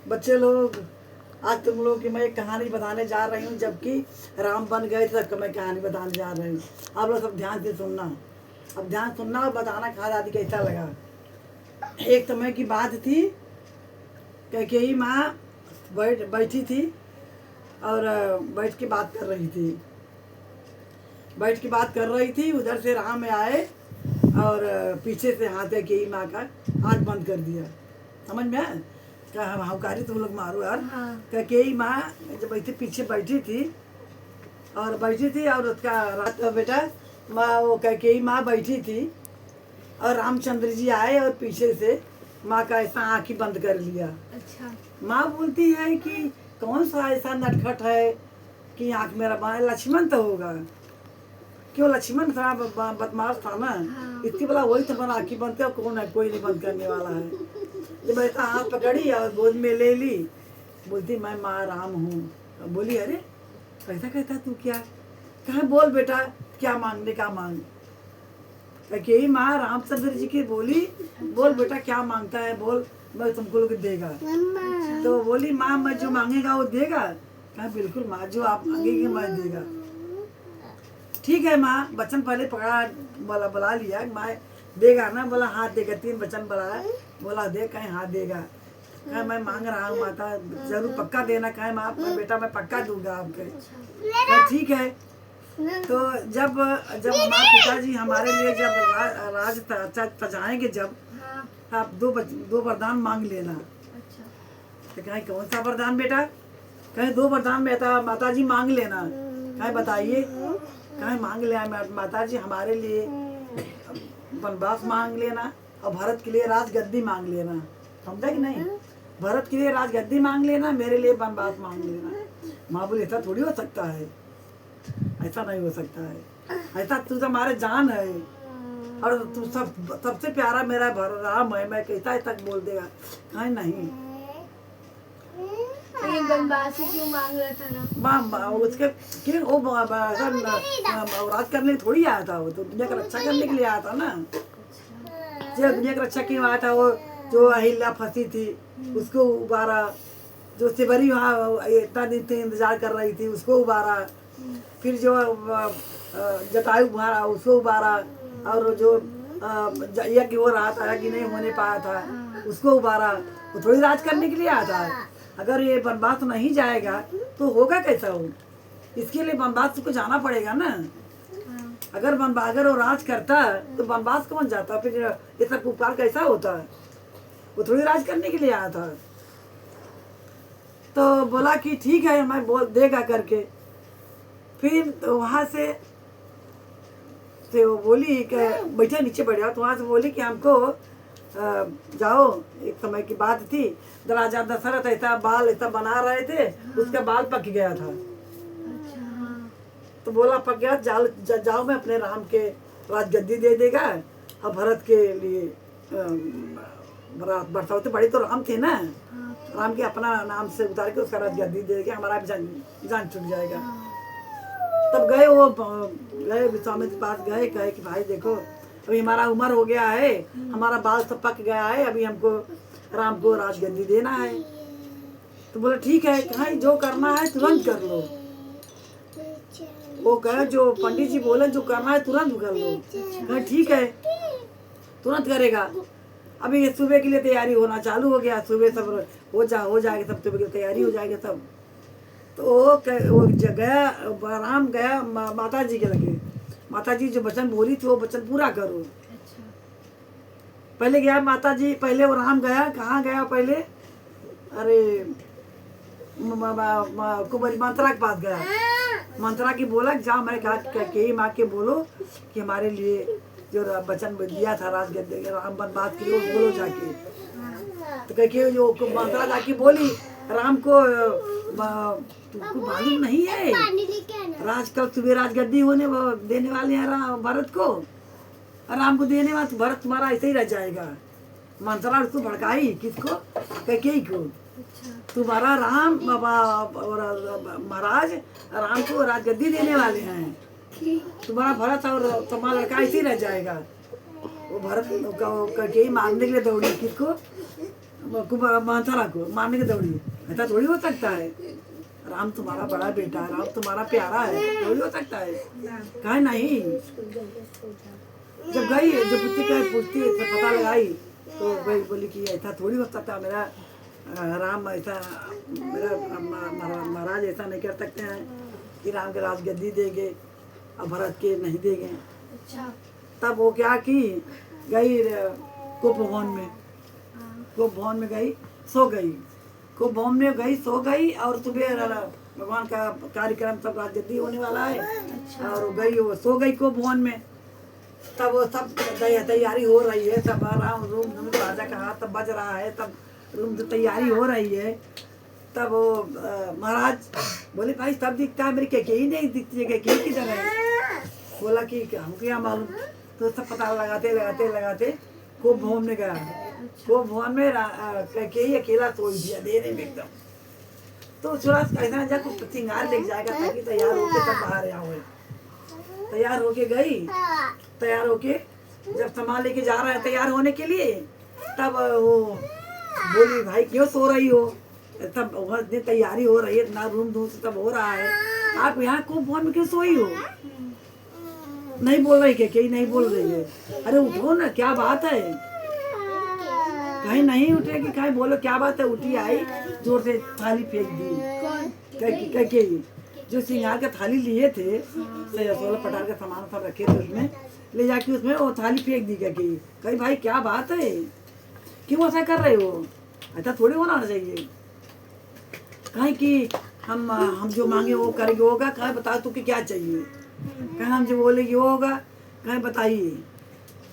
बच्चे लोग, आज तुम लोग की मैं एक कहानी बताने जा रही हूँ, जबकि राम बन गए थे तब मैं कहानी बताने जा रही हूँ। आप लोग सब ध्यान से सुनना, अब ध्यान सुनना और बताना कहा दादी कैसा लगा। एक समय की बात थी, कैकेयी माँ बैठी थी और बैठ के बात कर रही थी। बैठ के बात कर रही थी, उधर से राम आए और पीछे से हाथ कैकेयी माँ का आँख बंद कर दिया। समझ में आया? क्या हवकारी तुम लोग मारो यार। हाँ। कैकेयी माँ जब बैठी पीछे बैठी थी और उसका रात बेटा माँ, वो कैकेयी माँ बैठी थी और रामचंद्र जी आए और पीछे से माँ का ऐसा आँख ही बंद कर लिया। अच्छा। माँ बोलती है कि कौन सा ऐसा नटखट है कि आँख मेरा बंद। लक्ष्मण तो होगा, क्यों? लक्ष्मण थोड़ा बदमाश था ना। हाँ। इसकी बोला वही तो बना आँखी बनते और कौन है, कोई नहीं बंद करने वाला है। जब ऐसा हाथ पकड़ी और गोद में ले ली, बोलती मैं माँ राम हूँ। बोली अरे ऐसा कहता तू क्या? कहा बोल बेटा क्या मांगने का मांग। कैकेयी माँ रामचंद्र जी की बोली बोल बेटा क्या मांगता है बोल, मैं तुमको लोग देगा। तो बोली माँ मैं जो मांगेगा वो देगा। कहा बिल्कुल माँ, जो आप मांगेगी मैं देगा। ठीक है माँ। बच्चन पहले पकड़ा, बोला बुला लिया, माँ देगा ना? बोला हाँ देगा। 3 बच्चन बुलाया, बोला दे। कहीं हाँ देगा। कहा मैं मांग रहा हूँ माता, जरूर पक्का देना। कहे माँ बेटा मैं पक्का दूंगा आपके। कहा ठीक है। तो जब हमारे पिताजी हमारे लिए जब राज तजाएंगे, जब हाँ। आप 2 वरदान मांग लेना। अच्छा। तो कहे कौन सा वरदान बेटा? कहे 2 वरदान बेटा माता जी मांग लेना। कहे बताइए। कहे मांग लिया माता जी, हमारे लिए वनवास मांग लेना और भरत के लिए राजगद्दी मांग लेना। समझा कि नहीं? भरत के लिए राजगद्दी मांग लेना, मेरे लिए वनवास मांग लेना। माँ बोली ऐसा थोड़ी हो सकता है, ऐसा नहीं हो सकता है। ऐसा तू तो हमारे जान है और तू सबसे प्यारा मेरा राम है, मैं कैसा ऐसा बोल देगा? कहे नहीं। लेकिन बनवासी क्यों मांग रहा था ना? उसके क्यों वो राज करने थोड़ी आया था, वो तो दुनिया का रक्षा करने के लिए आया था ना। जो दुनिया की रक्षा क्यों आया था? वो जो अहिल्या फंसी थी उसको उबारा, जो सिबरी वहाँ इतना दिन से इंतजार कर रही थी उसको उबारा, फिर जो जटायु उबारा उसको उबारा, और जो यज्ञ हो रहा था यज्ञ नहीं होने पाया था उसको उबारा। वो थोड़ी राज करने के लिए आया था। अगर ये वनवास नहीं जाएगा तो होगा कैसा? हो इसके लिए वनवास को जाना पड़ेगा ना। अगर वो राज करता तो वनवास कौन जाता? फिर ये सब उपकार कैसा होता? वो थोड़ी राज करने के लिए आया था। तो बोला कि ठीक है मैं बोल देगा करके। फिर तो वहाँ से वो बोली कि बैठे नीचे बैठ जाओ। तो वहाँ से बोली कि हमको जाओ। एक समय की बात थी, राजा दशरथ ऐसा बाल ऐसा बना रहे थे, उसका बाल पक गया था। तो बोला पक गया, जाओ मैं अपने राम के राजगद्दी दे देगा और भरत के लिए बरसाते तो बड़े तो राम थे ना, राम के अपना नाम से उतार के उसका राजगद्दी दे देगा, हमारा जान छूट जाएगा। तब गए विश्वामित्र के पास गए, कहे कि भाई देखो अभी हमारा उम्र हो गया है, हमारा बाल सब पक गया है, अभी हमको राम को राजगद्दी देना है। तो बोले ठीक है, कहा जो करना है तुरंत कर लो। वो कहे जो पंडित जी बोले जो करना है तुरंत कर लो। कहे ठीक है तुरंत करेगा। अभी ये सुबह के लिए तैयारी होना चालू हो गया, सुबह सब हो जाएगा, सब सुबह की तैयारी हो जाएगी सब। तो वो गया, राम गया माता जी के लगे। माता जी जो वचन बोली थी वो वचन पूरा करो। पहले गया माता जी, पहले वो राम गया, कहाँ गया पहले? अरे कुमारी मंत्रा के पास गया। मंत्रा की बोला जाओ, मैंने कहा कैकेयी माँ के बोलो कि हमारे लिए जो वचन दिया था राजगद्दी राम वनवास के लिए बोलो जाके। तो कैकेयी जो मंत्रा जाके बोली राम को तुमको मालूम नहीं है राज कल सुबह राजगद्दी देने वाले हैं भरत को, राम को देने वाले, भरत तुम्हारा ऐसे ही रह जाएगा। मंत्रा उसको भड़काई, किसको? कैकेयी को। तुम्हारा राम महाराज राम को राजगद्दी देने वाले हैं, तुम्हारा भरत और तुम्हारा लड़का ऐसे ही रह जाएगा। वो भरत कैकेयी मारने के लिए दौड़ी, किसको? मानसारा को मारने की दौड़ी। ऐसा थोड़ी हो सकता है, राम तुम्हारा बड़ा बेटा है, राम तुम्हारा प्यारा है, थोड़ी हो सकता है। कहा नहीं, जब गई जो पुत्री का पूछती तो पता लगाई तो वही बोली कि ऐसा थोड़ी हो सकता, मेरा राम ऐसा, मेरा महाराज ऐसा नहीं कर सकते हैं कि राम के राज गद्दी देंगे और भरत के नहीं देंगे। तब वो क्या की, गई कुपभवन में, कुपभवन में गई, सो गई, कुपभवन में गई, सो गई। और सुबह भगवान का कार्यक्रम सब राज गद्दी होने वाला है, और गई वो सो गई कुपभवन में। तब वो सब तैयारी हो रही है, सब राम रूम राजा का हाथ तब बज रहा है, तब रूम से तैयारी हो रही है। तब वो महाराज बोले भाई सब दिखता है, मेरी कैकेयी नहीं दिखती है, कैकेयी किधर है? बोला कि हमको क्या मालूम। तो सब पता लगाते लगाते लगाते कुपभवन में गया। कुपभवन में कैकेयी अकेला सोई दिया देने में एकदम। तो थोड़ा ऐसा जा कुछ सिंगार लेके जाएगा ताकि तैयार होके तब बाहर आओ। तैयार होके गई, तैयार होके जब सामान लेके जा रहा है तैयार होने के लिए, तब वो बोली भाई क्यों सो रही हो? तब वहाँ इतनी तैयारी हो रही है, इतना रूम धूम से तब हो रहा है, आप यहाँ कुपभवन में क्यों सोई हो? नहीं बोल रही कैकेयी, नहीं बोल रही है। अरे उठो ना, क्या बात है? कहीं नहीं उठेगी, कहीं बोलो क्या बात है? उठी आई, जोर से थाली फेंक दी कैकेयी। जो सिंगार का थाली लिए थे, 16 पटार का सामान सब रखे थे, उसमें ले जाके उसमें वो थाली फेंक दी कैकेयी। कही भाई क्या बात है, क्यों ऐसा कर रहे हो? ऐसा थोड़ी होना चाहिए। कहीं कि हम जो मांगे वो करेंगे, होगा। कहीं बताओ तुमको क्या चाहिए? कहीं हम जो बोलेंगे वो होगा। कहीं बताइए।